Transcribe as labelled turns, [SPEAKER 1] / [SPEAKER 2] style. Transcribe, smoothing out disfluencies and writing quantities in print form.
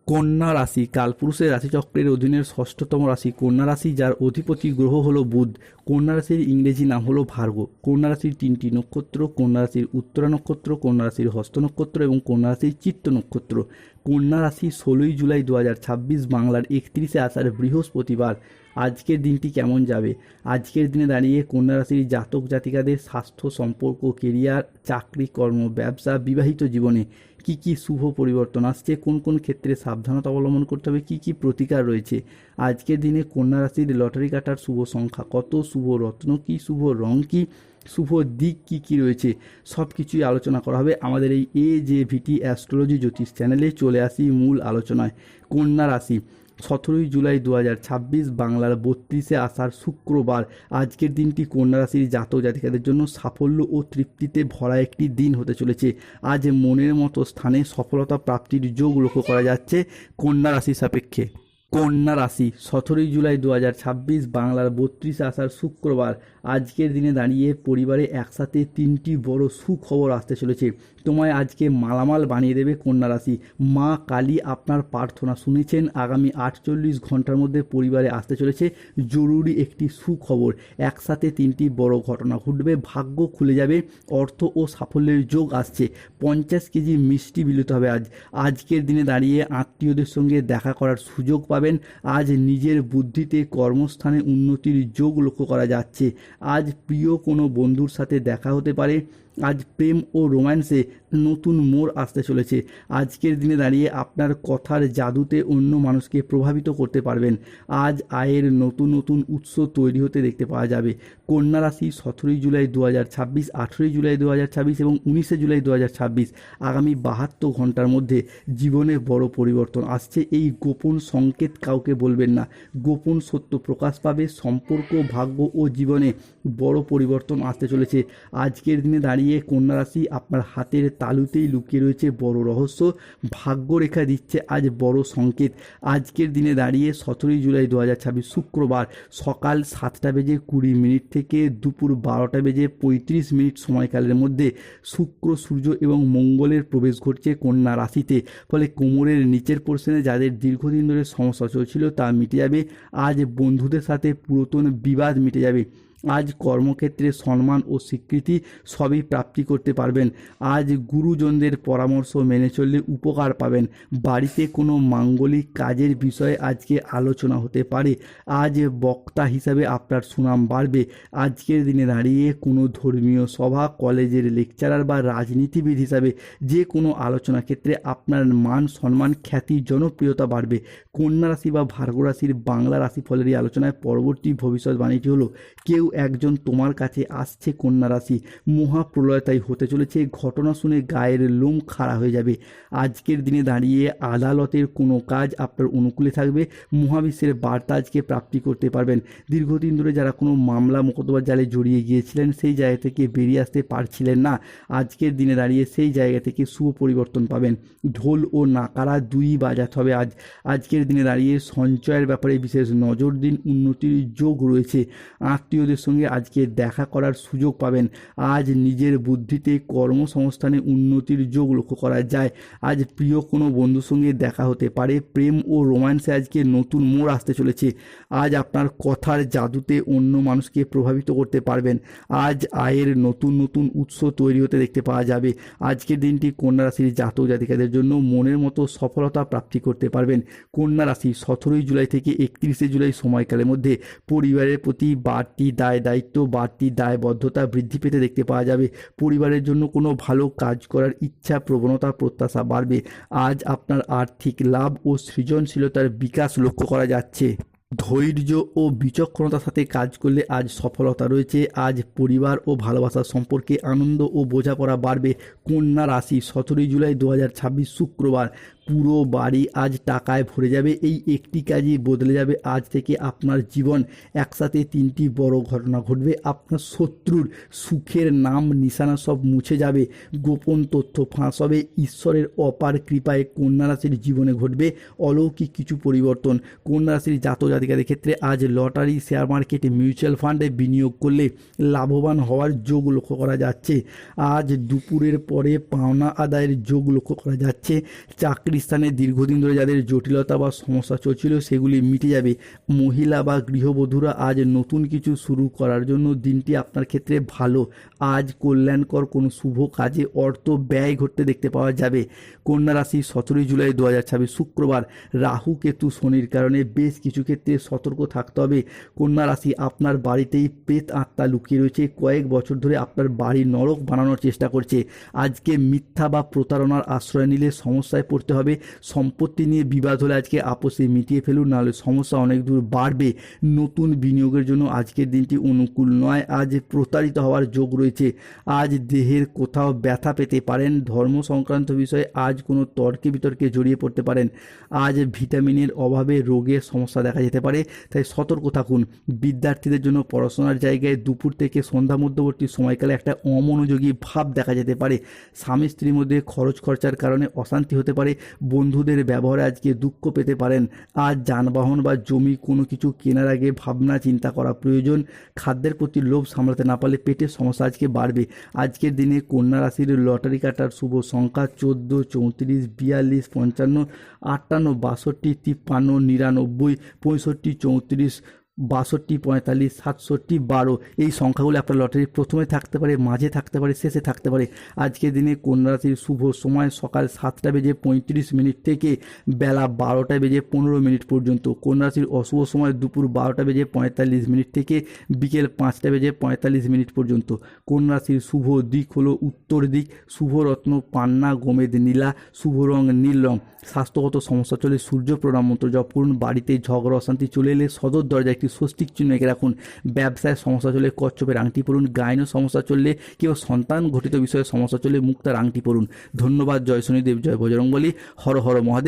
[SPEAKER 1] কন্যা রাশি কালপুরুষের রাশিচক্রের অধীনের ষষ্ঠতম রাশি কন্যা রাশি, যার অধিপতি গ্রহ হলো বুধ। কন্যা রাশির ইংরেজি নাম হলো ভার্গ। কন্যা রাশির 3টি নক্ষত্র: কন্যা রাশির উত্তরা নক্ষত্র, কন্যা রাশির হস্ত নক্ষত্র এবং কন্যা রাশির চিত্ত নক্ষত্র। কন্যা রাশি 16ই জুলাই 2026 বাংলার 31শে আষাঢ় বৃহস্পতিবার। আজকের দিনটি কেমন যাবে? আজকের দিনে দাঁড়িয়ে কন্যা রাশির জাতক জাতিকাদের স্বাস্থ্য, সম্পর্ক, কেরিয়ার, চাকরি, কর্ম, ব্যবসা, বিবাহিত জীবনে কি কি শুভ পরিবর্তন আসছে, কোন কোন ক্ষেত্রে সাবধানতা অবলম্বন করতে হবে, কি কি প্রতিকার রয়েছে। আজকের দিনে কন্যা রাশির লটারি কাটার শুভ সংখ্যা কত, শুভ রত্ন কি, শুভ রং কি, শুভ দিক কি কি রয়েছে, সব কিছুই আলোচনা করা হবে আমাদের এই AJVT অ্যাস্ট্রোলজি জ্যোতিষ চ্যানেলে। চলে আসি মূল আলোচনায়। কন্যা রাশি 17ই জুলাই 2026 বাংলার 32শে আষাঢ় শুক্রবার। আজকের দিনটি কন্যা রাশির জাতক জাতিকাদের জন্য সাফল্য ও তৃপ্তিতে ভরা একটি দিন হতে চলেছে। আজ মনের মতো স্থানে সফলতা প্রাপ্তির যোগ লক্ষ্য করা যাচ্ছে কন্যা রাশির সাপেক্ষে। কন্যা রাশি 17ই জুলাই 2026 বাংলার 32শে আষাঢ় শুক্রবার। আজকের দিনে দাঁড়িয়ে পরিবারে একসাথে 3টি বড় সুখবর আসতে চলেছে। তোমায় আজকে মালামাল বানিয়ে দেবে কন্যা রাশি। মা কালী আপনার প্রার্থনা শুনেছেন। আগামী 48 ঘন্টার মধ্যে পরিবারে আসতে চলেছে জরুরি একটি সুখবর। একসাথে 3টি বড় ঘটনা ঘটবে, ভাগ্য খুলে যাবে, অর্থ ও সাফল্যের যোগ আসছে। 50 কেজি মিষ্টি বিলিত হবে আজ। আজকের দিনে দাঁড়িয়ে আত্মীয়দের সঙ্গে দেখা করার সুযোগ পাবেন। আজ নিজের বুদ্ধিতে কর্মস্থানে উন্নতির যোগ লক্ষ্য করা যাচ্ছে। আজ প্রিয় কোনো বন্ধুর সাথে দেখা হতে পারে। আজ প্রেম ও রোম্যান্সে নতুন মোড় আসতে চলেছে। আজকের দিনে দাঁড়িয়ে আপনার কথার জাদুতে অন্য মানুষকে প্রভাবিত করতে পারবেন। আজ আয়ের নতুন নতুন উৎস তৈরি হতে দেখতে পাওয়া যাবে। কন্যা রাশি 17ই জুলাই 2026, 18ই জুলাই 2026 এবং 19শে জুলাই 2026 আগামী 72 ঘন্টার মধ্যে জীবনে বড় পরিবর্তন আসছে। এই গোপন সংকেত কাউকে বলবেন না। গোপন সত্য প্রকাশ পাবে। সম্পর্ক, ভাগ্য ও জীবনে বড় পরিবর্তন আসতে চলেছে। আজকের দিনে দাঁড়িয়ে কন্যা রাশি আপনার হাতের তালুতেই লুকিয়ে রয়েছে বড় রহস্য। ভাগ্যরেখা দিচ্ছে আজ বড় সংকেত। আজকের দিনে দাঁড়িয়ে 17ই জুলাই 2026 শুক্রবার সকাল 7টা বেজে 20 মিনিট থেকে দুপুর 12টা বেজে 35 মিনিট সময়কালের মধ্যে শুক্র, সূর্য এবং মঙ্গলের প্রবেশ ঘটছে কন্যা রাশিতে। ফলে কোমরের নিচের পোর্শনে যাদের দীর্ঘদিন ধরে সমস্যা চলছিল তা মিটে যাবে। আজ বন্ধুদের সাথে পুরাতন বিবাদ মিটে যাবে। আজ কর্মক্ষেত্রে সম্মান ও স্বীকৃতি সবই প্রাপ্তি করতে পারবেন। আজ গুরুজনদের পরামর্শ মেনে চললে উপকার পাবেন। বাড়িতে কোনো মাঙ্গলিক কাজের বিষয়ে আজকে আলোচনা হতে পারে। আজ বক্তা হিসাবে আপনার সুনাম বাড়বে। আজকের দিনে দাঁড়িয়ে কোনো ধর্মীয় সভা, কলেজের লেকচারার বা রাজনীতিবিদ হিসাবে যে কোনো আলোচনা ক্ষেত্রে আপনার মান, সম্মান, খ্যাতি, জনপ্রিয়তা বাড়বে। কন্যা রাশি বা ভার্গ রাশির বাংলা রাশিফলের এই আলোচনায় পরবর্তী ভবিষ্যৎবাণীটি হলো, কেউ একজন তোমার কাছে আসছে কন্যা রাশি। মহাপ্রলয় তাই হতে চলেছে। ঘটনা শুনে গায়ের লোম খাড়া হয়ে যাবে। আজকের দিনে দাঁড়িয়ে আদালতের কোনো কাজ আপনার অনুকূলে থাকবে। মহাবিশ্বের বার্তা আজকে প্রাপ্তি করতে পারবেন। দীর্ঘদিন ধরে যারা কোনো মামলা মোকদ্দমার জালে জড়িয়ে গিয়েছিলেন, সেই জায়গা থেকে বেরিয়ে আসতে পারছিলেন না, আজকের দিনে দাঁড়িয়ে সেই জায়গা থেকে সুপরিবর্তন পাবেন। ঢোল ও নাকারা দুই বাজাতে হবে আজ। আজকের দিনে দাঁড়িয়ে সঞ্চয়ের ব্যাপারে বিশেষ নজর দিন। উন্নতির যোগ রয়েছে। আত্মীয়দের সঙ্গে আজকে দেখা করার সুযোগ পাবেন। আজ নিজের বুদ্ধিতে কর্মসংস্থানে উন্নতির যোগ লক্ষ্য করা যায়। আজ প্রিয় কোনো বন্ধুর সঙ্গে দেখা হতে পারে। প্রেম ও রোম্যান্সে আজকে নতুন মোড় আসতে চলেছে। আজ আপনার কথার জাদুতে অন্য মানুষকে প্রভাবিত করতে পারবেন। আজ আয়ের নতুন নতুন উৎস তৈরি হতে দেখতে পাওয়া যাবে। আজকের দিনটি কন্যা রাশির জাতক জাতিকাদের জন্য মনের মতো সফলতা প্রাপ্তি করতে পারবেন। কন্যা রাশি 17ই জুলাই থেকে 31শে জুলাই সময়কালের মধ্যে পরিবারের প্রতি বাড়তি দায় দায়িত্ব, বাড়তি দায়বদ্ধতা বৃদ্ধি পেতে দেখতে পাওয়া যাবে। পরিবারের জন্য কোনো ভালো কাজ করার ইচ্ছা, প্রবণতা, প্রত্যাশা বাড়বে। আজ আপনার আর্থিক লাভ ও সৃজনশীলতার বিকাশ লক্ষ্য করা যাচ্ছে। ধৈর্য ও বিচক্ষণতার সাথে কাজ করলে আজ সফলতা রয়েছে। আজ পরিবার ও ভালোবাসার সম্পর্কে আনন্দ ও বোঝাপড়া বাড়বে। কন্যা রাশি 17ই জুলাই 2026 শুক্রবার পুরো বাড়ি আজ টাকায় ভরে যাবে। এই একটি কাজই বদলে যাবে আজ থেকে আপনার জীবন। একসাথে 3টি বড় ঘটনা ঘটবে। আপনার শত্রুর সুখের নাম নিশানা সব মুছে যাবে। গোপন তথ্য ফাঁস হবে। ঈশ্বরের অপার কৃপায় কন্যা রাশির জীবনে ঘটবে অলৌকিক কিছু পরিবর্তন। কন্যা রাশির জাতক জাতিকাদের ক্ষেত্রে আজ লটারি, শেয়ার মার্কেটে, মিউচুয়াল ফান্ডে বিনিয়োগ করলে লাভবান হওয়ার যোগ লক্ষ্য করা যাচ্ছে। আজ দুপুরের পরে পাওনা আদায়ের যোগ লক্ষ্য করা যাচ্ছে। চাকরি স্থানে দীর্ঘদিন ধরে যাদের জটিলতা বা সমস্যা চলছিল সেগুলি মিটে যাবে। মহিলা বা গৃহবধূরা আজ নতুন কিছু শুরু করার জন্য দিনটি আপনার ক্ষেত্রে ভালো। আজ কল্যাণকর কোনো শুভ কাজে অর্থ ব্যয় ঘটতে দেখতে পাওয়া যাবে। কন্যা রাশি 17 জুলাই 2026 শুক্রবার, রাহু কেতু শনির কারণে বেশ কিছু ক্ষেত্রে সতর্ক থাকতে হবে। কন্যা রাশি, আপনার বাড়িতেই প্রেত আত্মা লুকিয়ে রয়েছে, কয়েক বছর ধরে আপনার বাড়ি নরক বানানোর চেষ্টা করছে। আজকে মিথ্যা বা প্রতারণার আশ্রয় নিলে সমস্যায় পড়তে হবে। সম্পত্তি নিয়ে বিবাদ হলে আজকে আপোষে মিটিয়ে ফেলুন, নাহলে সমস্যা অনেক দূর বাড়বে। নতুন বিনিয়োগের জন্য আজকের দিনটি অনুকূল নয়। আজ প্রতারিত হওয়ার যোগ রয়েছে। আজ দেহের কোথাও ব্যথা পেতে পারেন। ধর্ম সংক্রান্ত বিষয়ে আজ কোনো তর্কে বিতর্কে জড়িয়ে পড়তে পারেন। আজ ভিটামিনের অভাবে রোগের সমস্যা দেখা যেতে পারে, তাই সতর্ক থাকুন। বিদ্যার্থীদের জন্য পড়াশোনার জায়গায় দুপুর থেকে সন্ধ্যা মধ্যবর্তী সময়কালে একটা অমনোযোগী ভাব দেখা যেতে পারে। স্বামী স্ত্রীর মধ্যে খরচ খরচার কারণে অশান্তি হতে পারে। বন্ধুদের ব্যবহারে আজকে দুঃখ পেতে পারেন। আজ যানবাহন বা জমি কোনো কিছু কেনার আগে ভাবনা চিন্তা করা প্রয়োজন। খাদ্যের প্রতি লোভ সামলাতে না পারলে পেটের সমস্যা আজকে বাড়বে। আজকের দিনে কন্যা রাশির লটারি কাটার শুভ সংখ্যা 14, 34, 42, 55, 58, 62, 53, 99, 65, 34, 62, 45, 67, 12। এই সংখ্যাগুলো আপনার লটারির প্রথমে থাকতে পারে, মাঝে থাকতে পারে, শেষে থাকতে পারে। আজকের দিনে কন্যা রাশির শুভ সময় সকাল 7:35 থেকে বেলা 12:15 পর্যন্ত। কন্যা রাশির অশুভ সময় দুপুর 12:45 থেকে বিকেল 5:45 পর্যন্ত। কন্যা রাশির শুভ দিক হলো উত্তর দিক। শুভ রত্ন পান্না গোমেদ নীলা। শুভ রং নীল রং। স্বাস্থ্যগত সমস্যা চলে সূর্য প্রণাম মন্ত্র জপ করুন। বাড়িতে ঝগড়া অশান্তি চলে এলে সদর দরজায় একটি স্বস্তিক চিহ্ন এঁকে রাখুন। ব্যবসায় সমস্যা চলে কচ্ছপের আংটি পরুন। গায়ন সমস্যা চললে কেউ সন্তান ঘটিত বিষয়ে সমস্যা চলে মুক্তার আংটি পরুন। ধন্যবাদ। জয় শনিদেব, জয় বজরংবলী, হর হর মহাদেব।